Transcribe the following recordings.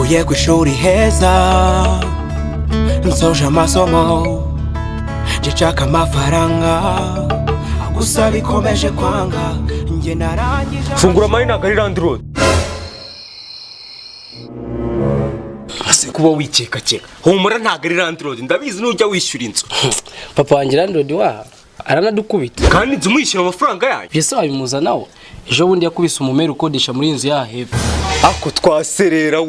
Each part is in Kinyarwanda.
mvuye ku ishuri heza nsoje amasomo nshaka amafaranga gusa bikomeje kwanga njye narangije fungura mari ntabwo ari Land Road ase kuba wikeka humura ntabwo ari Land Road ndabizi nujya wishyura inzu papa wanjye Land Road wa aranadukubita kandi inzu mwishyura amafaranga yayo byese wabimuza nawe ejo bundi yakubise umumero ukodesha muri inzu yahepfo ako twaserera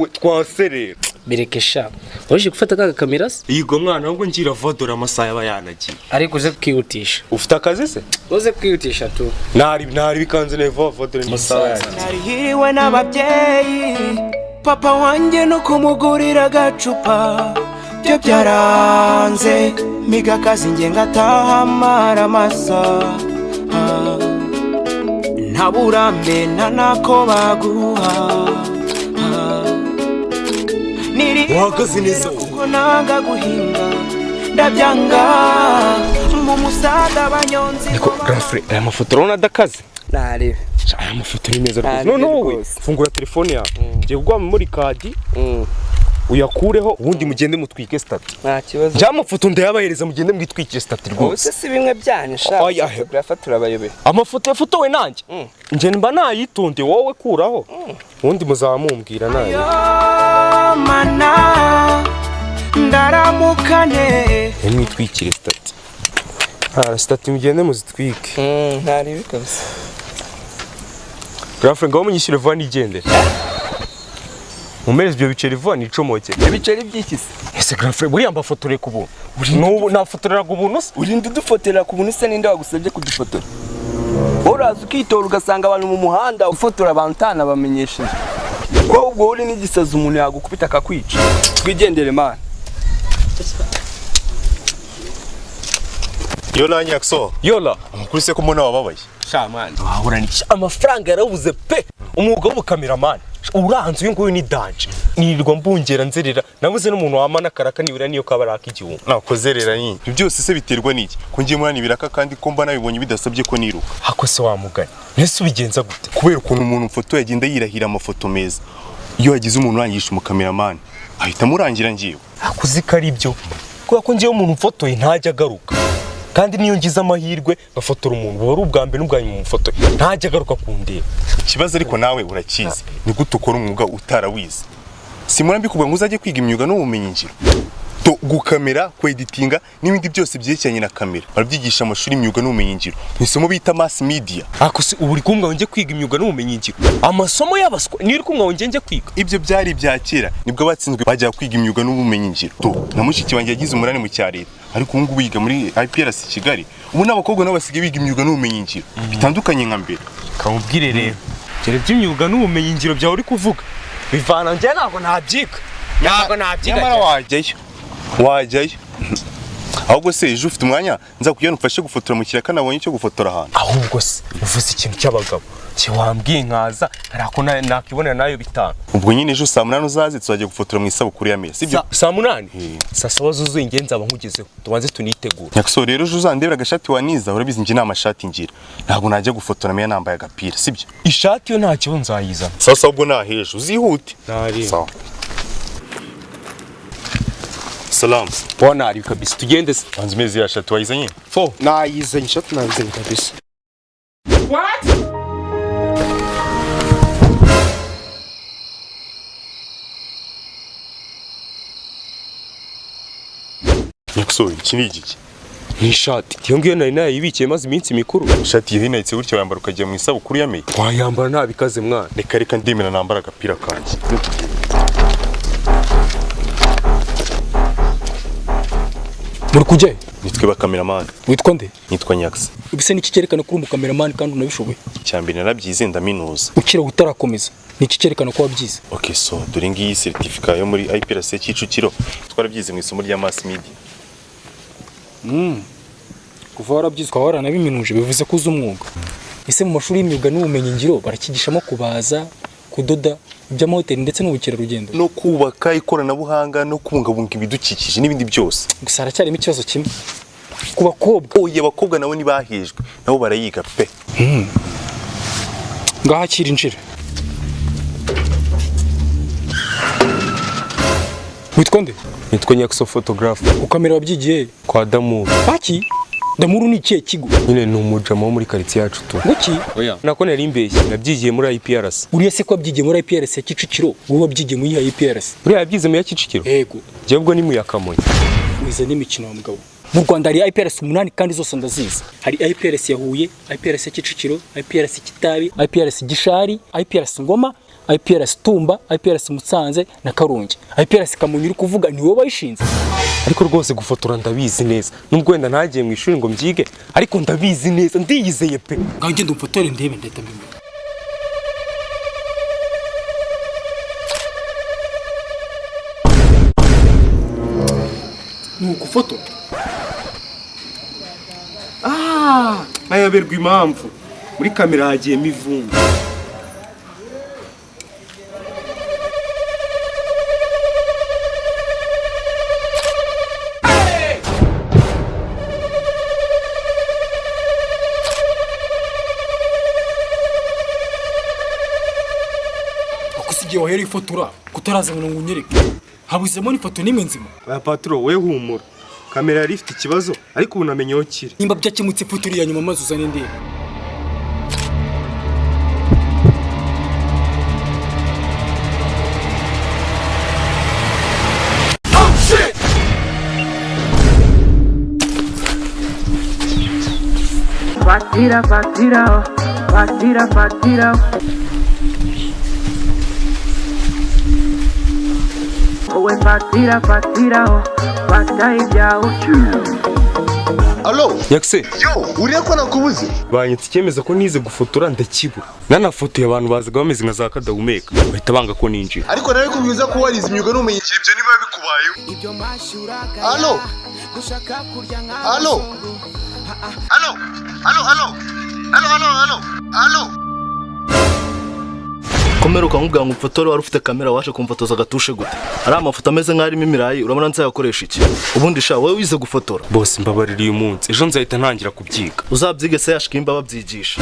berekesha waje gufata kaga kamera se yigo mwana ahubwo ngira vodora amasaha yaba yanagiye ariko uze kwihutisha ufite akazi se uze kwihutisha tu nari bikanze nevo vodora amasaha yagiye narihiriwe n'ababyeyi papa wanjye no kumugurira agacupa byo byaranze miga akazi nge ngataha mara amasaha ntaburambe ntanako baguha wahagaze neza kuko nanga guhinga ndabyanga mu musada banyonzi niko grafre aya mafoto urabona adakaze narebe aya mafoto ni meza rwose none wowe fungura telefone yawe ngiye kugwa muri kadi uyakureho ubundi mugende mutwike stati nta kibazo njya amafoto ndayabahereza mugende mwitwikire stati rwose si bimwe byanisha fotografa bayobe amafoto yafotowe nanjye nje mba nayitonde wowe kuraho ubundi muzamumbwira nayo mana ndaramukane mwitwikire stati stati mugende muzitwike ntari bikabisa grafre ngaho munyishyure vuba nigende Mumereze ibyo biceri vuba nicomoke. Ibiceri by'ikisi. Ese grafre buriya mbafotoreye ku buntu. N'ubu nafotorera ku buntu se? Urinde udufotorera ku buntu se ninde wagusabye kudufotora? Uraza ukitora ugasanga abantu mu muhanda ufotora abantu tana bamenyesheje. Ko ubwo uri n'igisaza umuntu yagukubita akakwica. Twigendere man. Yola Nyakso. Yola. Amakuru se ko mbona wababaye. Sha man. Wahura n'iki? Amafaranga yarabuze pe. Umwuga w'ubukameraman. Uranze uyu nguyu ni danje. Nirirwa mbungera nzerera. Nabuze n'umuntu wamana karaka nibura niyo kabaraka igihumbi. Nakozerera nyine. Ibyo byose se biterwa n'iki? Ko ngiye muri biraka kandi ko mba nabibonye bidasabye ko niruka. Hako se wamugana. Nese ubigenza gute? Kubera ukuntu umuntu mfoto yagenda yirahira amafoto meza. Iyo hagize umuntu urangisha umukameraman, ahita murangira ngiye. Hakuzi ko ari byo. Kuko ko ngiye umuntu mfotoye ntajya agaruka. Kandi niyo ngize amahirwe gafotora umuntu wari ubwa mbere n'ubwanyu mu foto ntajya agaruka kundeba. Kibazo ariko nawe urakizi. Ni gute ukora umwuga utarawize? Simura mbikubwa ngo uzajye kwiga imyuga n'ubumenyi ngiro. To gukamera, kweditinga n'ibindi byose byerekeranye na kamera. Barabyigisha amashuri imyuga n'ubumenyi ngiro. Nisomo bita mass media. Ako se ubu uri kumwe wonge kwiga imyuga n'ubumenyi ngiro. Amasomo y'abaswa ni uri kumwe wonge kwiga. Ibyo byari bya kera nibwo batsinzwe bajya kwiga imyuga n'ubumenyi ngiro. To na mushiki wanjye yagize umunani mu cyareta. Ariko ubu ngubu yiga muri IPRS Kigali. Ubu n'abakobwa nabo basigaye biga imyuga n'ubumenyi ngiro. Bitandukanye nka mbere. Kamubwire rero. Kere by'imyuga n'ubumenyi ngiro byawe uri kuvuga. Bivana nje ntabwo nabyika. Ntabwo nabyika. Nyamara wajyayo. Ahubwo se ejo ufite umwanya nza kujya nufashe gufotora mu kiraka nabonye cyo gufotora ahantu. Ahubwo se uvuze ikintu cy'abagabo. Kiwambwiye nkaza arako nakibonera nayo bitanu. Ubwo nyine ejo saa 8 uzaze tuzajya gufotora mu isabukuru ya mesi. Sibyo? Saa 8? Saa 7 zuzuye ingenzi aba nkugezeho. Tubanze tunitegura. Nyakso rero ejo uzandebera agashati waniza urabizi nje n'amashati ngira. Ntabwo najya gufotora meya nambaye agapira, sibyo? Ishati yo ntacyo nzayiza. Sasa ubwo naheje uzihute. Nari. Sawa. Salam. Bwana ari kabisa tugende se. Banze mezi ya shati wayizanye? Fo nayizanye shati nayizanye kabisa. What? Nyakso iki ni igiki? Ni ishati. Iyo ngiyo nari nayibikiye maze iminsi mikuru. Ishati yahinayitse gutyo yambara ukajya mu isabukuru ya meya. Wayambara ntabikaze mwana. Reka ndemera nambara agapira kanjye. muri kujye Nitwe bakameraman. witwa nde Nitwa Nyaksa. ubise niki cyerekana ko uri umukameraman kandi unabishoboye Icyambere narabyize ndaminuza. ukira utarakomeza niki cyerekana ko wabyize Okay, so dore ngiyi certificate yo muri IPRS Kicukiro twarabyize mu isomo rya mass media. kuva warabyize kwa waranabiminuje bivuze ko uzi umwuga ese mu mashuri y'imyuga n'ubumenyi ngiro barakigishamo kubaza kudoda iby'amahoteli ndetse n'ubukerarugendo No kubaka ikoranabuhanga no kubungabunga ibidukikije n'ibindi byose. gusa haracyarimo ikibazo kimwe ku bakobwa Oye abakobwa nabo ntibahejwe nabo barayiga pe. ngaha akira injira Witwa nde? nitwa Nyakso photographe Ukamera wabyigiye kwa Damuru. Paki? Damuru ni ikihe kigo? Nyine ni umujama wo muri quartier yacu tu. Nguki? Oya. Nako nari mbeshye nabyigiye muri IPRS. Uriye se ko wabyigiye muri IPRS ya Kicukiro, wowe wabyigiye muri IPRS. Uriya yabyize mu ya Kicukiro? Yego. Jebwo ni mu ya Kamonyi. Wize n'imikino wa mugabo. Mu Rwanda hari IPRS 8 kandi zose ndazizi. Hari IPRS ya Huye, IPRS ya Kicukiro, IPRS Kitabi, IPRS Gishari, IPRS Ngoma, IPRS Tumba, IPRS Musanze na Karungi. IPRS Kamonyi uri kuvuga ni wowe bayishinze. Ariko rwose gufotora ndabizi neza. Nubwo wenda ntagiye mu ishuri ngo mbyige, ariko ndabizi neza, ndiyizeye pe. Gange ndumfotore ndebe ndahita mbimenya. Nuko foto. Ayaberwa impamvu. Muri kamera hagiyemo ivumbi. Akusigiye wahera ifotora kutaraza ngo unyereke. Habuzemo n'ifoto nimwe nzima. Oya patro we humura. Kamera yari ifite ikibazo ariko ubu namenye aho kiri. Nimba byakemutse ifoto iri ya nyuma maze uzane ndebe. Fatira. Owe fatira, fata ibyawe. Alo, Yakse, yo, uriya ko nakubuze? banyitse icyemezo ko nize gufotora ndakibura. Nanafotoye abantu bazaga bameze nka za kadahumeka. Bahita banga ko ninjira. Ariko nawe kubwiza ko warize imyuga n'ubumenyingiro ibyo niba bikubayeho. Ibyo mashuraga. Alo. Gushaka kurya nka. Alo. Alo. Komera ukamubwira ngo umfotore wari ufite kamera waje kumfotoza gatushe gute? Ari amafoto ameze nk'arimo imirayi urabona nzayakoresha iki? Ubundi sha wowe wize gufotora. Boss mbabarira uyu munsi. Ejo nzahita ntangira kubyiga. Uzabyige se yashika imba babyigisha.